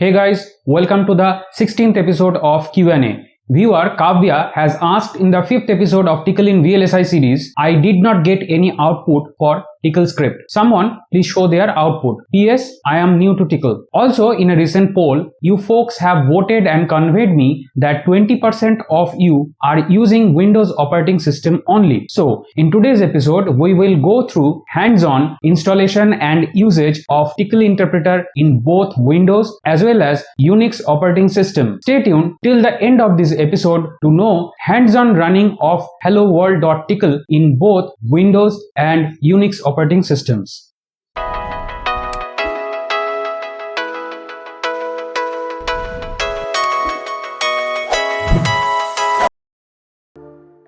Hey guys, welcome to the 16th episode of Q&A. Viewer Kavya has asked in the 5th episode of Tickle in VLSI series, I did not get any output for Tickle script. Someone please show their output. P.S. I am new to Tickle. Also, in a recent poll, you folks have voted and conveyed me that 20% of you are using Windows operating system only. So, in today's episode, we will go through hands-on installation and usage of Tickle interpreter in both Windows as well as Unix operating system. Stay tuned till the end of this episode to know hands-on running of Hello World.tickle in both Windows and Unix operating systems.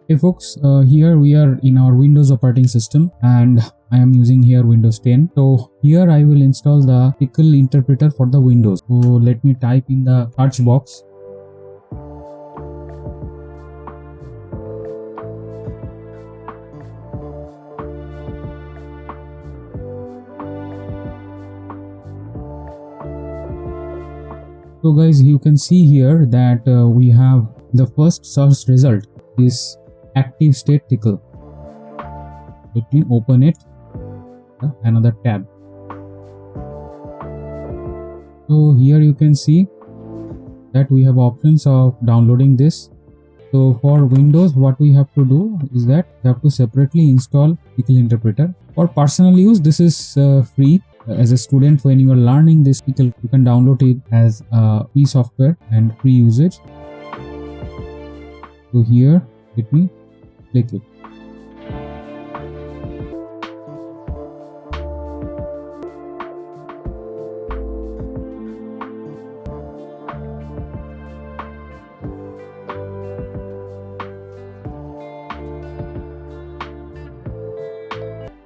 Hey folks, here we are in our Windows operating system and I am using here Windows 10. So here I will install the Tickle interpreter for the Windows. So let me type in the search box. So guys, you can see here that we have the first search result is active state Tickle. Let me open it, another tab. So here you can see that we have options of downloading this. So for Windows, what we have to do is that we have to separately install Tickle interpreter. For personal use, this is free. As a student, when you are learning this Tickle, you can download it as free software and free usage. So here, let me click it.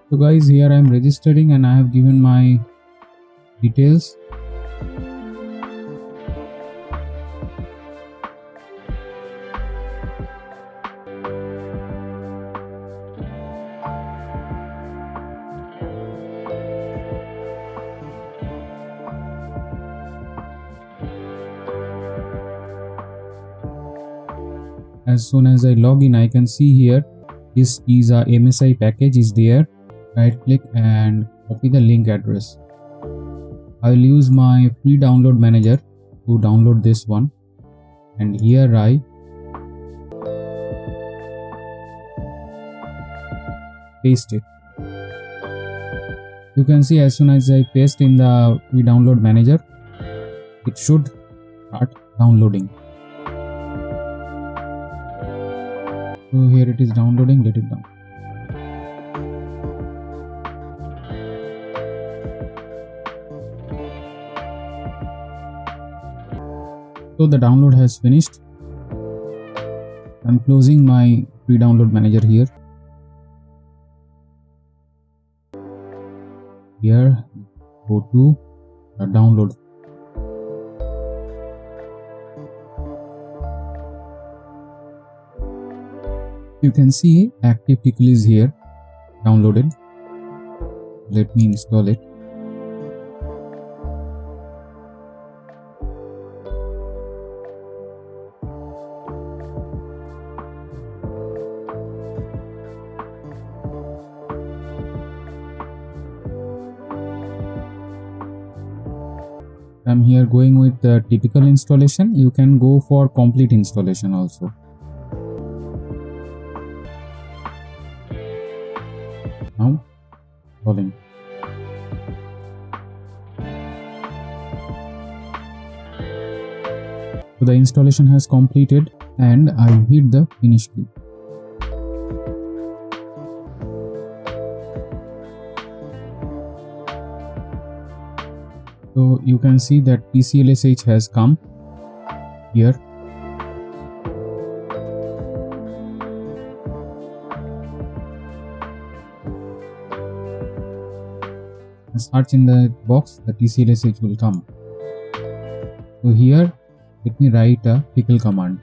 So guys, here I am registering and I have given my details. As soon as I log in, I can see here this is a MSI package is there. Right click and copy the link address. I will use my free download manager to download this one, and here I paste it. You can see as soon as I paste in the free download manager, it should start downloading. So here it is downloading, let it down. So the download has finished. I'm closing my free download manager here. Here, go to the download. You can see active Tickle is here, downloaded. Let me install it. I'm here going with the typical installation. You can go for complete installation also. Now, installing. So the installation has completed and I hit the finish key. So you can see that PCLSH has come here. Search in the box, the TCLSH will come. So here, let me write a Tickle command.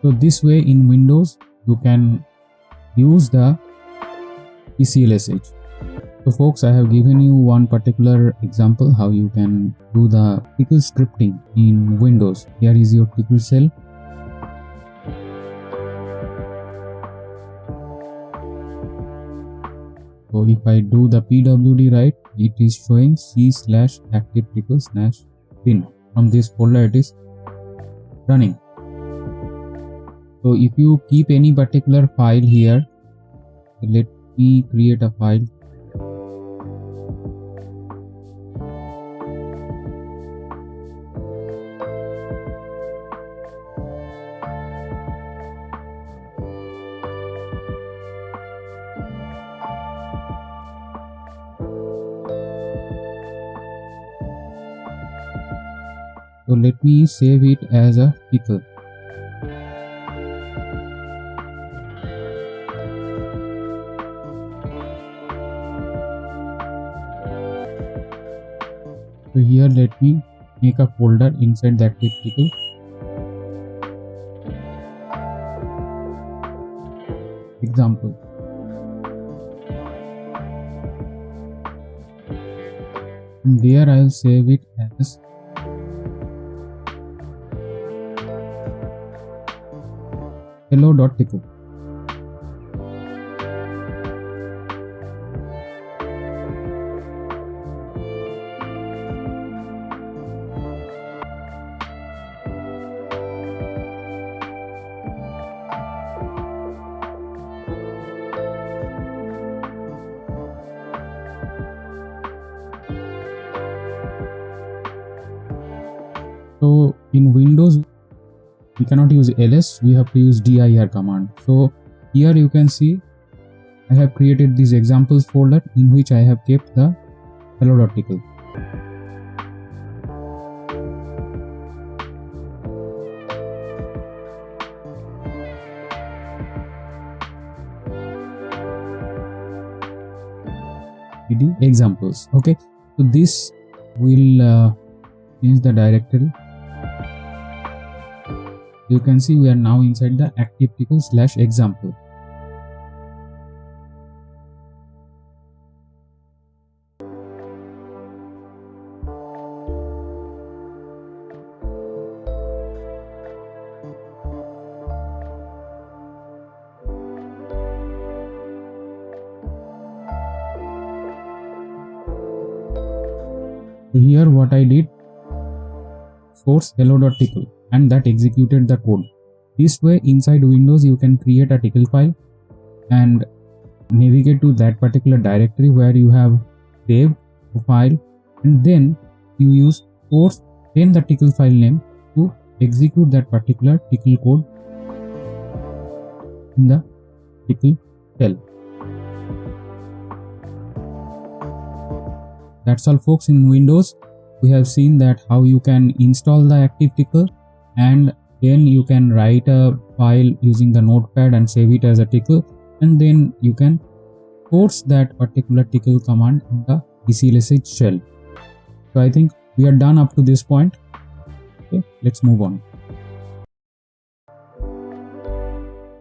So this way in Windows you can use the TCLSH. So folks, I have given you one particular example how you can do the tickle scripting in Windows. Here is your tickle cell. So if I do the pwd right, it is showing c/active tickle/bin. From this folder it is running. So if you keep any particular file here, let me create a file. So let me save it as a tickle. So here let me make a folder inside the active tickle. Example. And there I will save it as hello.tickle. So in Windows we cannot use ls, we have to use dir command. So here you can see I have created this examples folder in which I have kept the hello.tickle. Examples. Okay, so this will change the directory. You can see we are now inside the active tickle/example. So here what I did, force hello.tickle, and that executed the code. This way inside Windows you can create a tickle file and navigate to that particular directory where you have saved the file, and then you use force then the tickle file name to execute that particular tickle code in the tickle shell. That's all folks. In Windows we have seen that how you can install the active tickle, and then you can write a file using the notepad and save it as a tickle, and then you can force that particular tickle command in the TCLSH shell. So I think we are done up to this point. Okay, let's move on.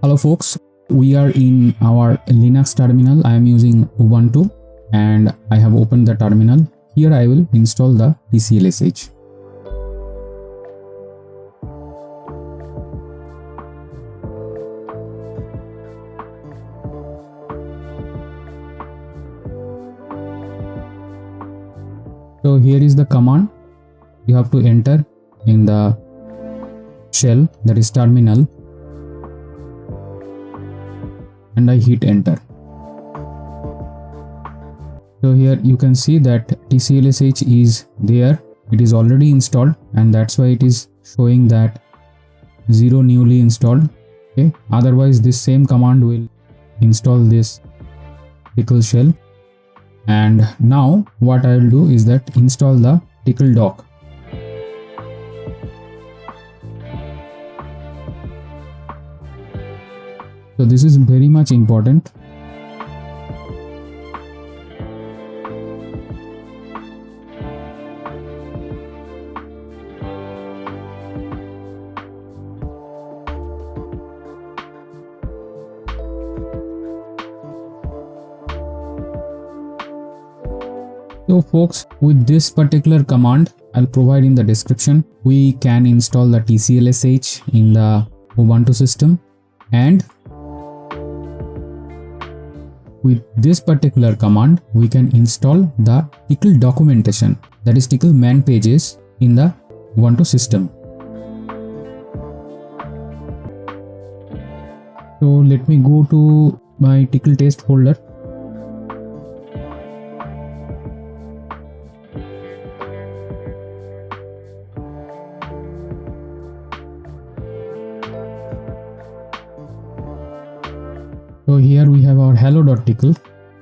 Hello folks, we are in our Linux terminal. I am using Ubuntu and I have opened the terminal. Here I will install the TCLSH. So here is the command you have to enter in the shell, that is terminal, and I hit enter. So here you can see that TCLSH is there, it is already installed, and that's why it is showing that 0 newly installed. Okay, otherwise this same command will install this tickle shell. And now what I will do is that install the tickle dock. So this is very much important. So folks, with this particular command I'll provide in the description, we can install the TCLSH in the Ubuntu system, and with this particular command we can install the Tcl documentation, that is Tcl man pages, in the Ubuntu system. So let me go to my Tcl test folder. So here we have our hello.tcl.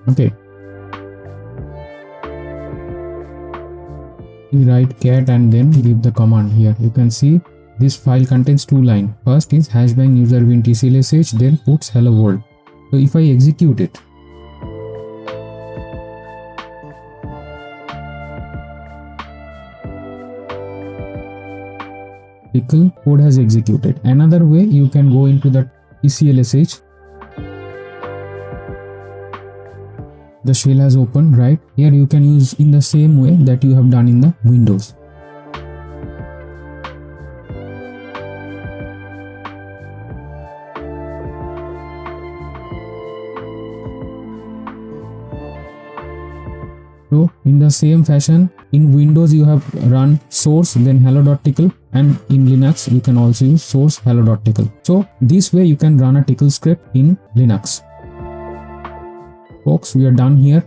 Okay. We write cat and then give the command. Here you can see this file contains two lines. First is hashbang user bin tclsh, then puts hello world. So if I execute it, Tcl code has executed. Another way, you can go into the tclsh. The shell has opened, right? Here you can use in the same way that you have done in the Windows. So in the same fashion, in Windows you have run source then hello.tcl, and in Linux you can also use source hello.tcl. So this way you can run a Tcl script in Linux. Folks, we are done here.